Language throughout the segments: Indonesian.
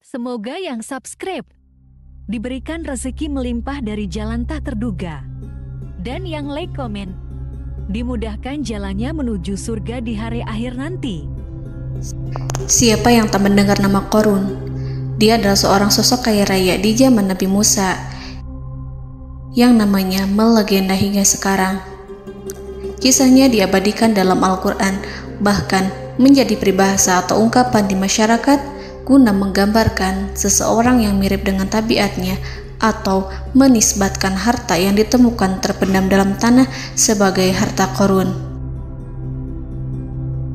Semoga yang subscribe diberikan rezeki melimpah dari jalan tak terduga. Dan yang like komen, dimudahkan jalannya menuju surga di hari akhir nanti. Siapa yang tak mendengar nama Qorun? Dia adalah seorang sosok kaya raya di zaman Nabi Musa yang namanya melegenda hingga sekarang. Kisahnya diabadikan dalam Al-Quran, bahkan menjadi peribahasa atau ungkapan di masyarakat guna menggambarkan seseorang yang mirip dengan tabiatnya atau menisbatkan harta yang ditemukan terpendam dalam tanah sebagai harta Qorun.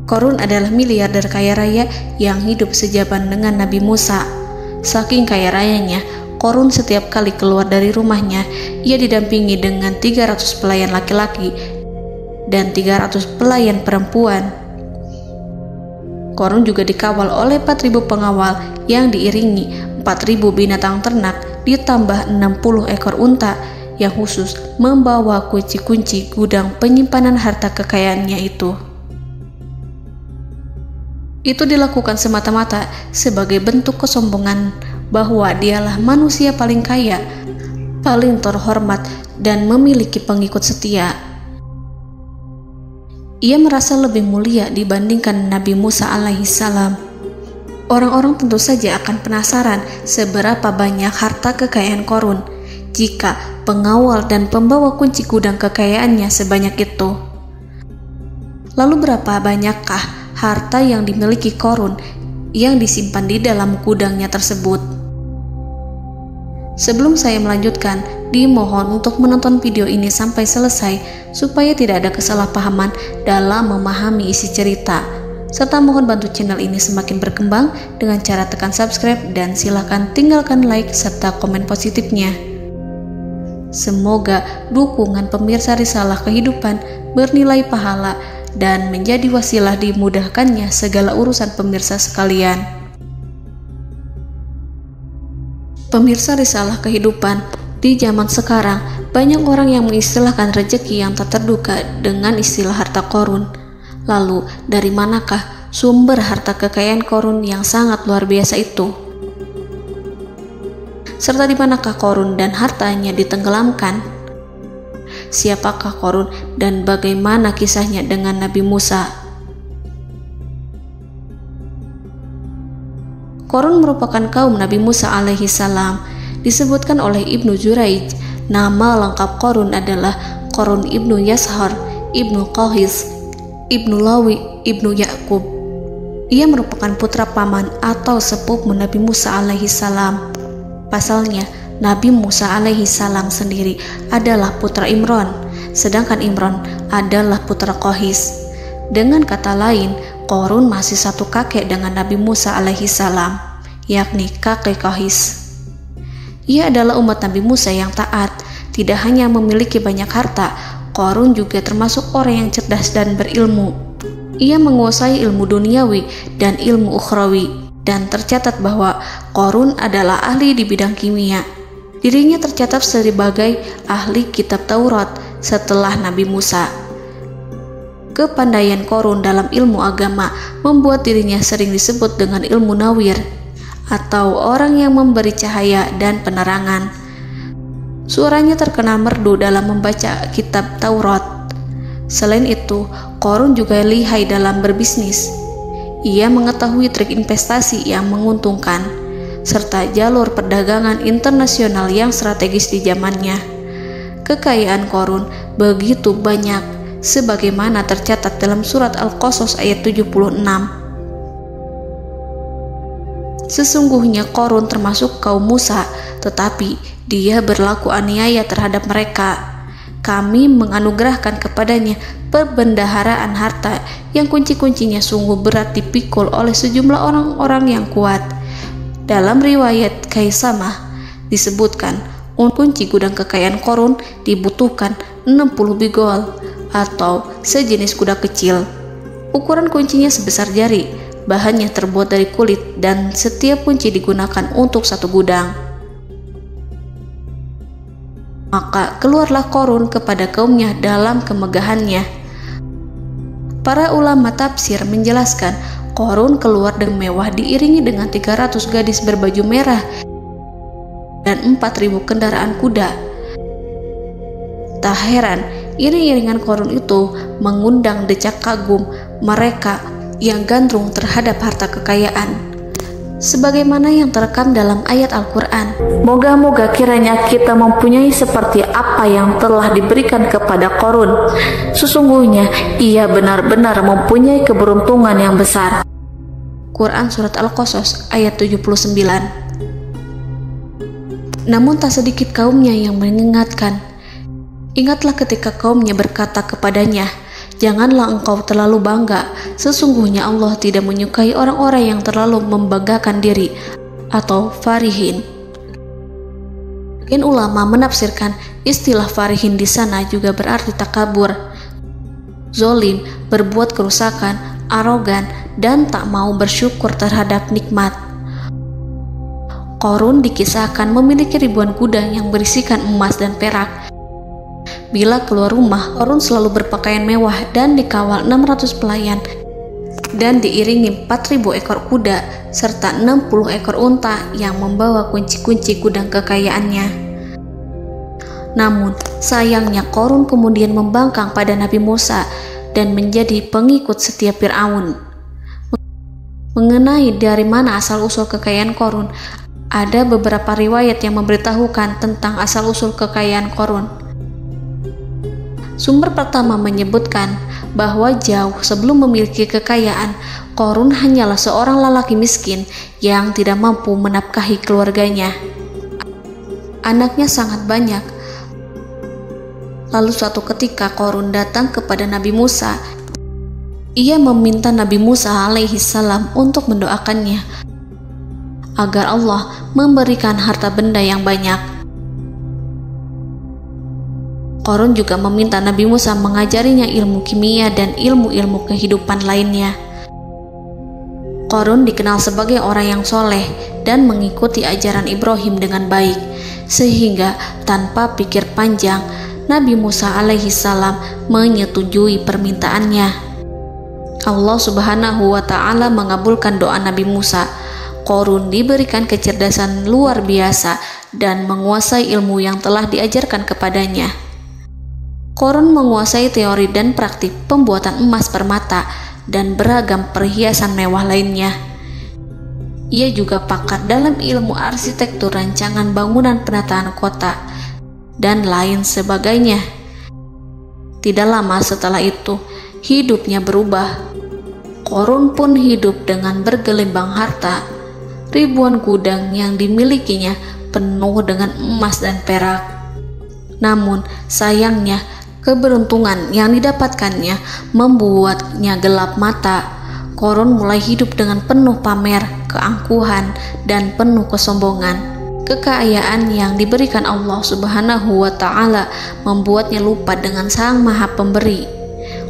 Qorun adalah miliarder kaya raya yang hidup sejaman dengan Nabi Musa. Saking kaya rayanya, Qorun setiap kali keluar dari rumahnya, ia didampingi dengan 300 pelayan laki-laki dan 300 pelayan perempuan. Qorun juga dikawal oleh 4.000 pengawal yang diiringi 4.000 binatang ternak ditambah 60 ekor unta yang khusus membawa kunci-kunci gudang penyimpanan harta kekayaannya itu. Itu dilakukan semata-mata sebagai bentuk kesombongan bahwa dialah manusia paling kaya, paling terhormat, dan memiliki pengikut setia. Ia merasa lebih mulia dibandingkan Nabi Musa alaihissalam. Orang-orang tentu saja akan penasaran seberapa banyak harta kekayaan Qorun jika pengawal dan pembawa kunci gudang kekayaannya sebanyak itu. Lalu berapa banyakkah harta yang dimiliki Qorun yang disimpan di dalam gudangnya tersebut? Sebelum saya melanjutkan, dimohon untuk menonton video ini sampai selesai supaya tidak ada kesalahpahaman dalam memahami isi cerita, serta mohon bantu channel ini semakin berkembang dengan cara tekan subscribe dan silakan tinggalkan like serta komen positifnya. Semoga dukungan pemirsa Risalah Kehidupan bernilai pahala dan menjadi wasilah dimudahkannya segala urusan pemirsa sekalian. Pemirsa Risalah Kehidupan, di zaman sekarang banyak orang yang mengistilahkan rezeki yang tak terduga dengan istilah harta Qorun. Lalu dari manakah sumber harta kekayaan Qorun yang sangat luar biasa itu? Serta di manakah Qorun dan hartanya ditenggelamkan? Siapakah Qorun dan bagaimana kisahnya dengan Nabi Musa? Qorun merupakan kaum Nabi Musa alaihissalam. Disebutkan oleh Ibnu Jurayj, nama lengkap Qorun adalah Qorun ibnu Yashar, ibnu Qahis, ibnu Lawi, ibnu Yakub. Ia merupakan putra paman atau sepupu Nabi Musa alaihissalam. Pasalnya, Nabi Musa alaihissalam sendiri adalah putra Imran, sedangkan Imran adalah putra Qahis. Dengan kata lain, Qorun masih satu kakek dengan Nabi Musa alaihissalam, yakni kakek Qahis. Ia adalah umat Nabi Musa yang taat. Tidak hanya memiliki banyak harta, Qorun juga termasuk orang yang cerdas dan berilmu. Ia menguasai ilmu duniawi dan ilmu ukhrawi, dan tercatat bahwa Qorun adalah ahli di bidang kimia. Dirinya tercatat sebagai ahli kitab Taurat setelah Nabi Musa. Kepandaian Qorun dalam ilmu agama membuat dirinya sering disebut dengan ilmu nawir, atau orang yang memberi cahaya dan penerangan. Suaranya terkenal merdu dalam membaca kitab Taurat. Selain itu, Qorun juga lihai dalam berbisnis. Ia mengetahui trik investasi yang menguntungkan, serta jalur perdagangan internasional yang strategis di zamannya. Kekayaan Qorun begitu banyak, sebagaimana tercatat dalam surat Al-Qasas ayat 76. Sesungguhnya Qorun termasuk kaum Musa, tetapi dia berlaku aniaya terhadap mereka. Kami menganugerahkan kepadanya perbendaharaan harta yang kunci-kuncinya sungguh berat dipikul oleh sejumlah orang-orang yang kuat. Dalam riwayat Kaisamah disebutkan, kunci gudang kekayaan Qorun dibutuhkan 60 bigol atau sejenis kuda kecil. Ukuran kuncinya sebesar jari, bahannya terbuat dari kulit, dan setiap kunci digunakan untuk satu gudang. Maka keluarlah Qorun kepada kaumnya dalam kemegahannya. Para ulama tafsir menjelaskan Qarun keluar dengan mewah diiringi dengan 300 gadis berbaju merah dan 4.000 kendaraan kuda. Tak heran, iring-iringan Qarun itu mengundang decak kagum mereka yang gandrung terhadap harta kekayaan. Sebagaimana yang terekam dalam ayat Al-Quran, moga-moga kiranya kita mempunyai seperti apa yang telah diberikan kepada Qarun. Sesungguhnya ia benar-benar mempunyai keberuntungan yang besar. Quran Surat Al-Qasas ayat 79. Namun tak sedikit kaumnya yang mengingatkan. Ingatlah ketika kaumnya berkata kepadanya, janganlah engkau terlalu bangga, sesungguhnya Allah tidak menyukai orang-orang yang terlalu membanggakan diri atau farihin. Ulama menafsirkan istilah farihin di sana juga berarti takabur, zolim, berbuat kerusakan, arogan, dan tak mau bersyukur terhadap nikmat. Qarun dikisahkan memiliki ribuan kuda yang berisikan emas dan perak. Bila keluar rumah, Qarun selalu berpakaian mewah dan dikawal 600 pelayan dan diiringi 4.000 ekor kuda serta 60 ekor unta yang membawa kunci-kunci gudang kekayaannya. Namun, sayangnya Qarun kemudian membangkang pada Nabi Musa dan menjadi pengikut setia Fir'aun. Mengenai dari mana asal-usul kekayaan Qarun, ada beberapa riwayat yang memberitahukan tentang asal-usul kekayaan Qarun. Sumber pertama menyebutkan bahwa jauh sebelum memiliki kekayaan, Qarun hanyalah seorang lelaki miskin yang tidak mampu menafkahi keluarganya. Anaknya sangat banyak. Lalu suatu ketika Qarun datang kepada Nabi Musa. Ia meminta Nabi Musa alaihi salam untuk mendoakannya agar Allah memberikan harta benda yang banyak. Qarun juga meminta Nabi Musa mengajarinya ilmu kimia dan ilmu-ilmu kehidupan lainnya. Qarun dikenal sebagai orang yang soleh dan mengikuti ajaran Ibrahim dengan baik, sehingga tanpa pikir panjang, Nabi Musa alaihi salam menyetujui permintaannya. Allah Subhanahu wa ta'ala mengabulkan doa Nabi Musa. Qarun diberikan kecerdasan luar biasa dan menguasai ilmu yang telah diajarkan kepadanya. Qarun menguasai teori dan praktik pembuatan emas permata dan beragam perhiasan mewah lainnya. Ia juga pakar dalam ilmu arsitektur, rancangan bangunan, penataan kota, dan lain sebagainya. Tidak lama setelah itu, hidupnya berubah. Qarun pun hidup dengan bergelimbang harta. Ribuan gudang yang dimilikinya penuh dengan emas dan perak. Namun, sayangnya, keberuntungan yang didapatkannya membuatnya gelap mata. Qarun mulai hidup dengan penuh pamer, keangkuhan, dan penuh kesombongan. Kekayaan yang diberikan Allah Subhanahu wa ta'ala membuatnya lupa dengan Sang Maha Pemberi.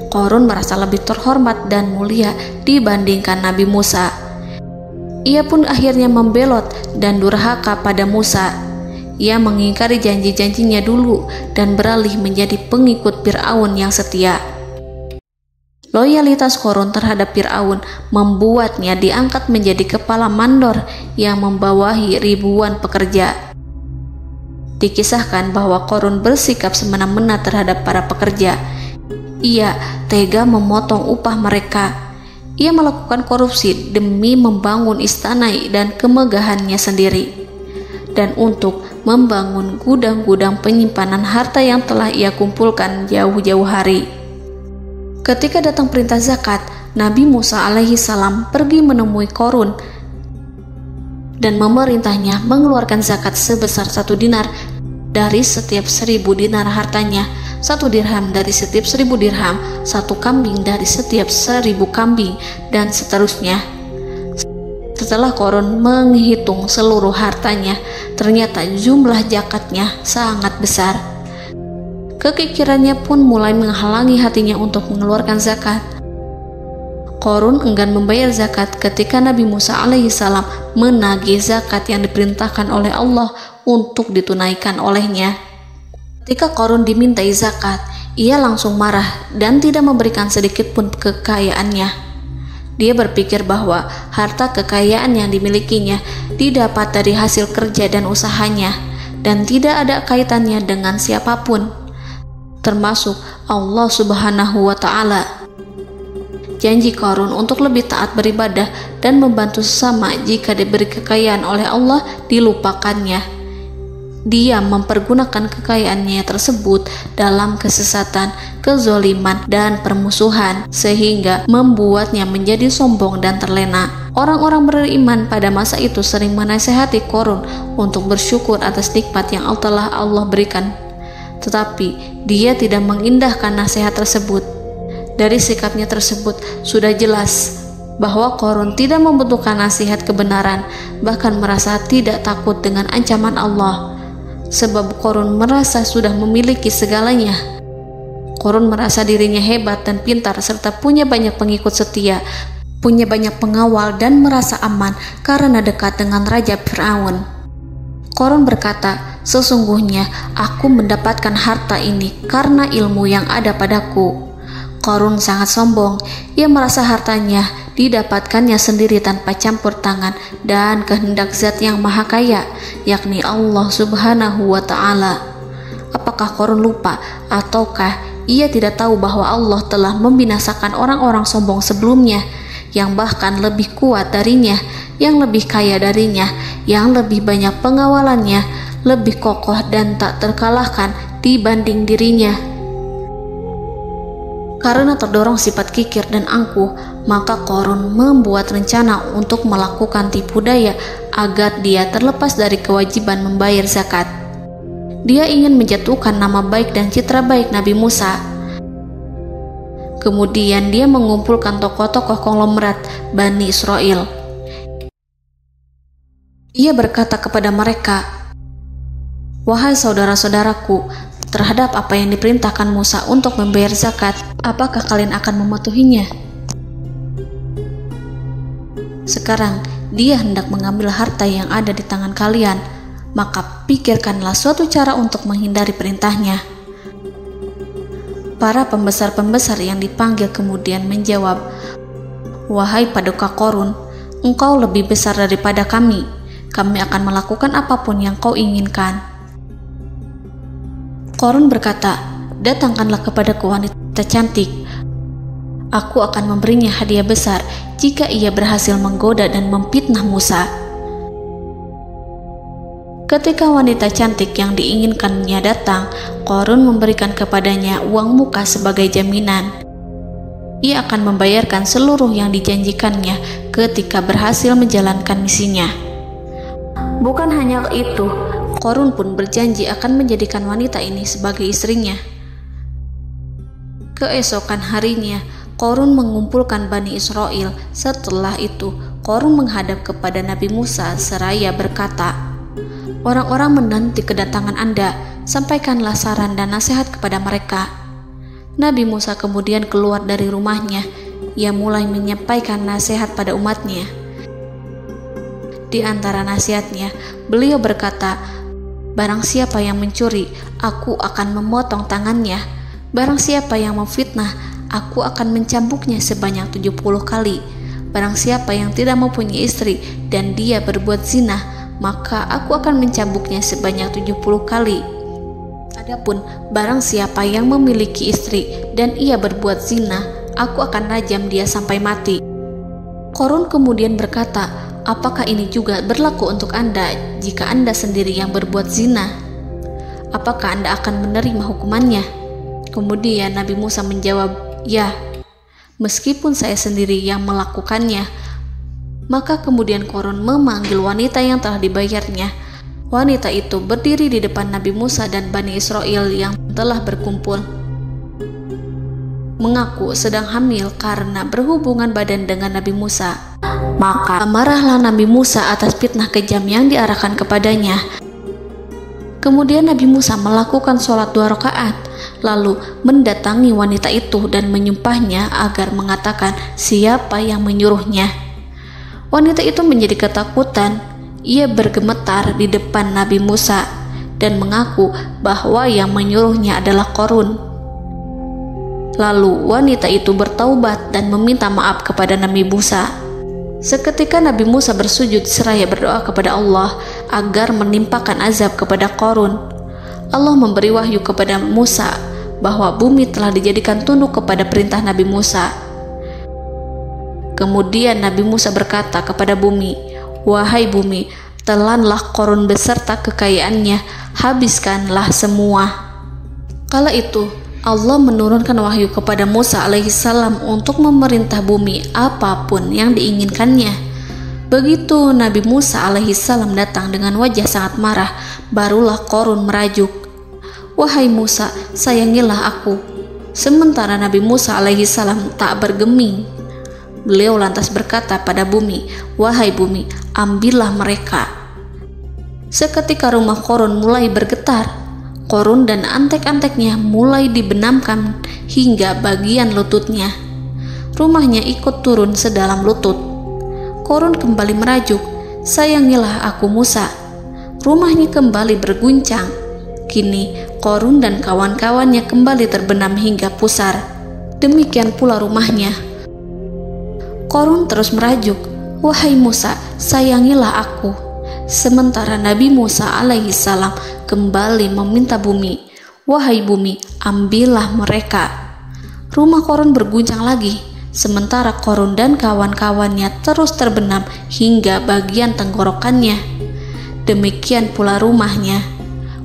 Qarun merasa lebih terhormat dan mulia dibandingkan Nabi Musa. Ia pun akhirnya membelot dan durhaka pada Musa. Ia mengingkari janji-janjinya dulu dan beralih menjadi pengikut Fir'aun yang setia. Loyalitas Qarun terhadap Fir'aun membuatnya diangkat menjadi kepala mandor yang membawahi ribuan pekerja. Dikisahkan bahwa Qarun bersikap semena-mena terhadap para pekerja. Ia tega memotong upah mereka. Ia melakukan korupsi demi membangun istana dan kemegahannya sendiri, dan untuk membangun gudang-gudang penyimpanan harta yang telah ia kumpulkan jauh-jauh hari. Ketika datang perintah zakat, Nabi Musa alaihi salam pergi menemui Qarun dan memerintahnya mengeluarkan zakat sebesar 1 dinar dari setiap 1000 dinar hartanya, 1 dirham dari setiap 1000 dirham, 1 kambing dari setiap 1000 kambing, dan seterusnya. Setelah Qarun menghitung seluruh hartanya, ternyata jumlah zakatnya sangat besar. Kekikirannya pun mulai menghalangi hatinya untuk mengeluarkan zakat. Qarun enggan membayar zakat ketika Nabi Musa alaihissalam menagih zakat yang diperintahkan oleh Allah untuk ditunaikan olehnya. Ketika Qarun dimintai zakat, ia langsung marah dan tidak memberikan sedikit pun kekayaannya. Dia berpikir bahwa harta kekayaan yang dimilikinya didapat dari hasil kerja dan usahanya, dan tidak ada kaitannya dengan siapapun, termasuk Allah Subhanahu wa Ta'ala. Janji Qarun untuk lebih taat beribadah dan membantu sesama jika diberi kekayaan oleh Allah dilupakannya. Dia mempergunakan kekayaannya tersebut dalam kesesatan, kezoliman, dan permusuhan, sehingga membuatnya menjadi sombong dan terlena. Orang-orang beriman pada masa itu sering menasihati Qarun untuk bersyukur atas nikmat yang telah Allah berikan, tetapi dia tidak mengindahkan nasihat tersebut. Dari sikapnya tersebut sudah jelas bahwa Qarun tidak membutuhkan nasihat kebenaran, bahkan merasa tidak takut dengan ancaman Allah. Sebab Qarun merasa sudah memiliki segalanya. Qarun merasa dirinya hebat dan pintar serta punya banyak pengikut setia, punya banyak pengawal dan merasa aman karena dekat dengan Raja Fir'aun. Qarun berkata, "Sesungguhnya aku mendapatkan harta ini karena ilmu yang ada padaku." Qarun sangat sombong. Ia merasa hartanya didapatkannya sendiri tanpa campur tangan dan kehendak Zat yang Maha Kaya, yakni Allah Subhanahu wa Ta'ala. Apakah Qarun lupa ataukah ia tidak tahu bahwa Allah telah membinasakan orang-orang sombong sebelumnya yang bahkan lebih kuat darinya, yang lebih kaya darinya, yang lebih banyak pengawalannya, lebih kokoh dan tak terkalahkan dibanding dirinya? Karena terdorong sifat kikir dan angkuh, maka Qarun membuat rencana untuk melakukan tipu daya agar dia terlepas dari kewajiban membayar zakat. Dia ingin menjatuhkan nama baik dan citra baik Nabi Musa. Kemudian dia mengumpulkan tokoh-tokoh konglomerat Bani Israel. Ia berkata kepada mereka, "Wahai saudara-saudaraku, terhadap apa yang diperintahkan Musa untuk membayar zakat, apakah kalian akan mematuhinya? Sekarang dia hendak mengambil harta yang ada di tangan kalian, maka pikirkanlah suatu cara untuk menghindari perintahnya." Para pembesar-pembesar yang dipanggil kemudian menjawab, "Wahai paduka Qarun, engkau lebih besar daripada kami. Kami akan melakukan apapun yang kau inginkan." Qarun berkata, "Datangkanlah kepadaku wanita cantik. Aku akan memberinya hadiah besar jika ia berhasil menggoda dan memfitnah Musa." Ketika wanita cantik yang diinginkannya datang, Qarun memberikan kepadanya uang muka sebagai jaminan. Ia akan membayarkan seluruh yang dijanjikannya ketika berhasil menjalankan misinya. Bukan hanya itu, Qarun pun berjanji akan menjadikan wanita ini sebagai istrinya. Keesokan harinya, Qarun mengumpulkan Bani Israel. Setelah itu, Qarun menghadap kepada Nabi Musa seraya berkata, "Orang-orang menanti kedatangan Anda, sampaikanlah saran dan nasihat kepada mereka." Nabi Musa kemudian keluar dari rumahnya. Ia mulai menyampaikan nasihat pada umatnya. Di antara nasihatnya, beliau berkata, "Barang siapa yang mencuri, aku akan memotong tangannya. Barang siapa yang memfitnah, aku akan mencambuknya sebanyak 70 kali. Barang siapa yang tidak mempunyai istri dan dia berbuat zina, maka aku akan mencambuknya sebanyak 70 kali. Adapun barang siapa yang memiliki istri dan ia berbuat zina, aku akan rajam dia sampai mati." Qarun kemudian berkata, "Apakah ini juga berlaku untuk Anda jika Anda sendiri yang berbuat zina? Apakah Anda akan menerima hukumannya?" Kemudian Nabi Musa menjawab, "Ya, meskipun saya sendiri yang melakukannya." Maka kemudian Qarun memanggil wanita yang telah dibayarnya. Wanita itu berdiri di depan Nabi Musa dan Bani Israel yang telah berkumpul, mengaku sedang hamil karena berhubungan badan dengan Nabi Musa. Maka marahlah Nabi Musa atas fitnah kejam yang diarahkan kepadanya. Kemudian Nabi Musa melakukan sholat 2 rakaat, lalu mendatangi wanita itu dan menyumpahnya agar mengatakan siapa yang menyuruhnya. Wanita itu menjadi ketakutan. Ia bergemetar di depan Nabi Musa dan mengaku bahwa yang menyuruhnya adalah Qarun. Lalu wanita itu bertaubat dan meminta maaf kepada Nabi Musa. Seketika Nabi Musa bersujud seraya berdoa kepada Allah agar menimpakan azab kepada Qarun. Allah memberi wahyu kepada Musa bahwa bumi telah dijadikan tunduk kepada perintah Nabi Musa. Kemudian Nabi Musa berkata kepada bumi, "Wahai bumi, telanlah Qarun beserta kekayaannya, habiskanlah semua." Kala itu Allah menurunkan wahyu kepada Musa alaihissalam untuk memerintah bumi apapun yang diinginkannya. Begitu Nabi Musa alaihissalam datang dengan wajah sangat marah, barulah Qarun merajuk, "Wahai Musa, sayangilah aku." Sementara Nabi Musa alaihissalam tak bergeming. Beliau lantas berkata pada bumi, "Wahai bumi, ambillah mereka." Seketika rumah Qarun mulai bergetar. Qarun dan antek-anteknya mulai dibenamkan hingga bagian lututnya. Rumahnya ikut turun sedalam lutut. Qarun kembali merajuk, "Sayangilah aku Musa." Rumahnya kembali berguncang. Kini Qarun dan kawan-kawannya kembali terbenam hingga pusar. Demikian pula rumahnya. Qarun terus merajuk, "Wahai Musa, sayangilah aku." Sementara Nabi Musa alaihissalam kembali meminta bumi, "Wahai bumi, ambillah mereka." Rumah Qarun berguncang lagi, sementara Qarun dan kawan-kawannya terus terbenam hingga bagian tenggorokannya. Demikian pula rumahnya.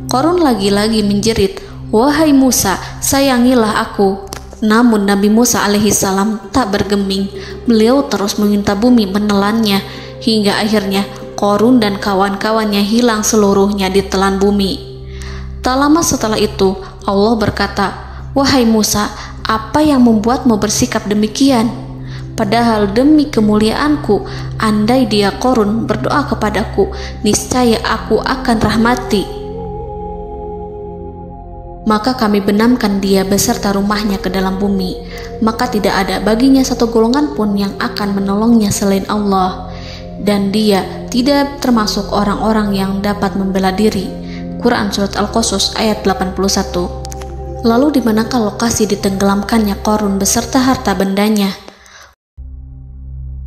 Qarun lagi-lagi menjerit, "Wahai Musa, sayangilah aku." Namun Nabi Musa alaihissalam tak bergeming. Beliau terus meminta bumi menelannya hingga akhirnya Qarun dan kawan-kawannya hilang seluruhnya ditelan bumi. Tak lama setelah itu Allah berkata, "Wahai Musa, apa yang membuatmu bersikap demikian? Padahal demi kemuliaanku, andai dia Qarun berdoa kepadaku, niscaya aku akan rahmati. Maka kami benamkan dia beserta rumahnya ke dalam bumi, maka tidak ada baginya satu golongan pun yang akan menolongnya selain Allah, dan dia tidak termasuk orang-orang yang dapat membela diri." Quran Surat Al-Qasas ayat 81. Lalu di manakah lokasi ditenggelamkannya Qarun beserta harta bendanya?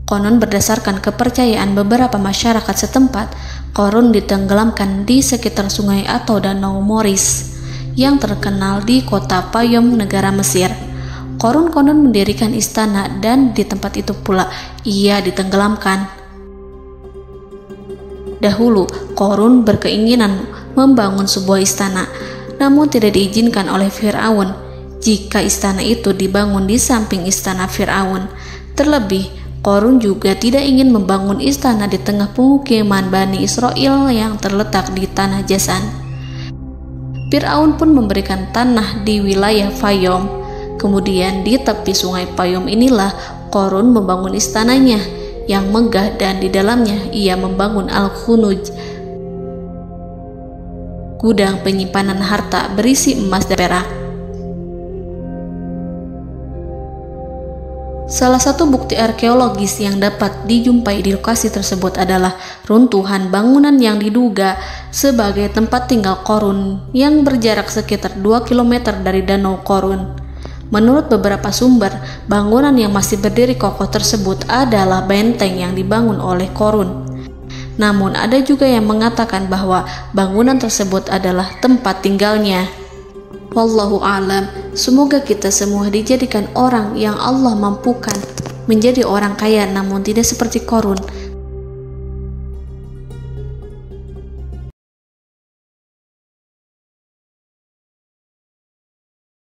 Konon berdasarkan kepercayaan beberapa masyarakat setempat, Qarun ditenggelamkan di sekitar sungai atau danau Moris yang terkenal di kota Payom, negara Mesir. Qarun konon mendirikan istana dan di tempat itu pula ia ditenggelamkan. Dahulu, Qarun berkeinginan membangun sebuah istana, namun tidak diizinkan oleh Fir'aun jika istana itu dibangun di samping istana Fir'aun. Terlebih, Qarun juga tidak ingin membangun istana di tengah pemukiman Bani Israel yang terletak di tanah Jasan. Fir'aun pun memberikan tanah di wilayah Fayom. Kemudian di tepi sungai Payom inilah Qarun membangun istananya yang megah, dan di dalamnya ia membangun Al-Khunuj, gudang penyimpanan harta berisi emas dan perak. Salah satu bukti arkeologis yang dapat dijumpai di lokasi tersebut adalah runtuhan bangunan yang diduga sebagai tempat tinggal Qarun yang berjarak sekitar 2 km dari Danau Qarun. Menurut beberapa sumber, bangunan yang masih berdiri kokoh tersebut adalah benteng yang dibangun oleh Qarun. Namun ada juga yang mengatakan bahwa bangunan tersebut adalah tempat tinggalnya. Wallahu a'lam. Semoga kita semua dijadikan orang yang Allah mampukan menjadi orang kaya namun tidak seperti Qarun,